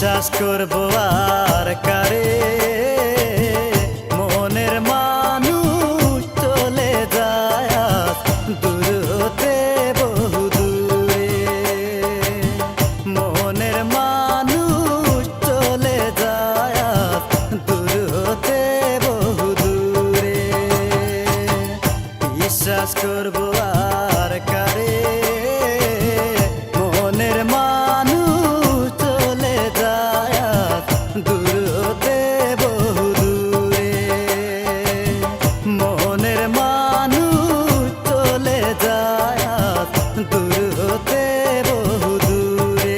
বিশ্বাস করবো আর কারে, মনের মানুষ চলে যায় দূর হতে বহু দূরে। মনের মানুষ চলে যায় দূর হতে বহু দূরে। বিশ্বাস করবো আর কারে, মনের মানুষ চলে যায় দূর হতে বহু দূরে। মনের মানুষ চলে যায় দূর হতে বহু দূরে।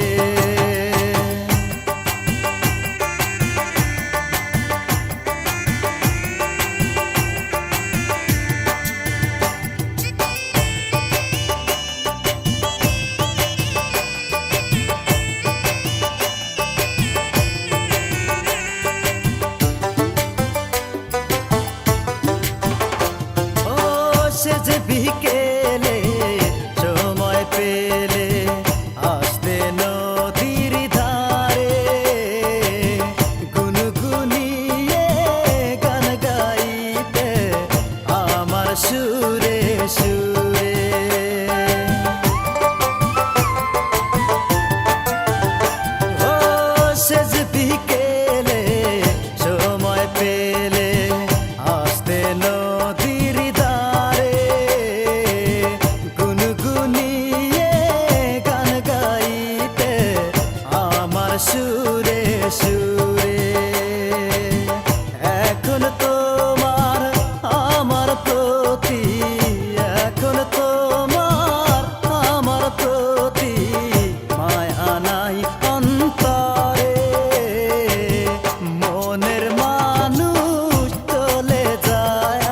সে যে বিকেলে সময় পেলে আসতে নদীর ধারে, গুনগুনিয়ে গান গাইতে আমার সুরে সুরে। ও সে যে বিকেলে সময় পেলে আসতে নদীর ধারে, গুনগুনিয়ে গান গাইতে আমার সুরে সুরে। এখন তোমার আমার প্রতি, এখন তোমার আমার প্রতি মায়া নাই অন্তরে। মনের মানুষ চলে যায়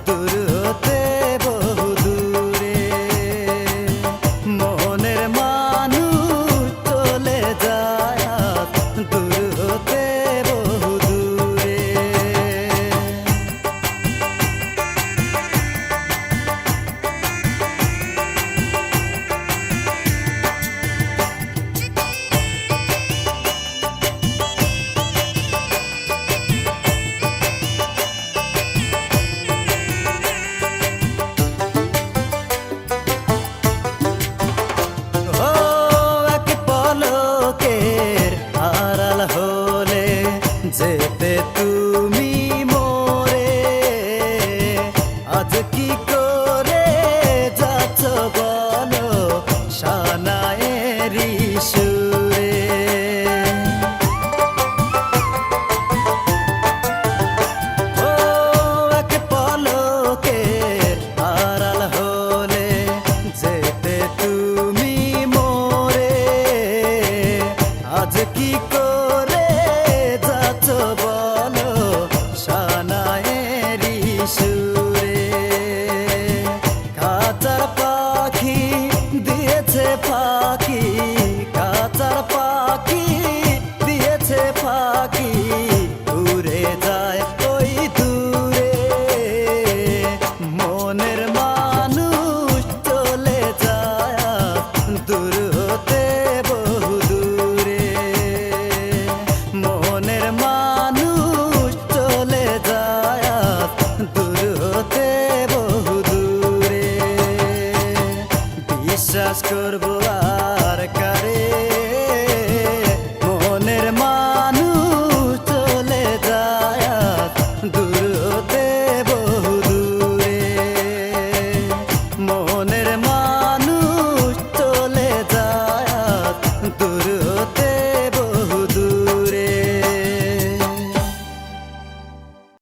দূর হতে বহু দূরে। মনের মানুষ চলে যায় দূর হতে বহু দূরে। ও এক পলকের আড়াল হলে যেতে তুমি মোরে, আজ কি করে যাচ্ছ বলো সানায়েরি সুরে। ও এক পলকের আড়াল হলে যেতে তুমি মোরে, আজ কি করে যাচ্ছ বলো সানায়েরি সুরে। কাঁচার পাখি দিয়েছে ফাঁকি, কাঁচার পাখি দিয়েছে ফাঁকি, উড়ে যায় ওই দূরে। মনের মানুষ চলে যায় দূর হতে বহু দূরে। মনের মানুষ চলে যায় দূর হতে বহু দূরে। বিশ্বাস করব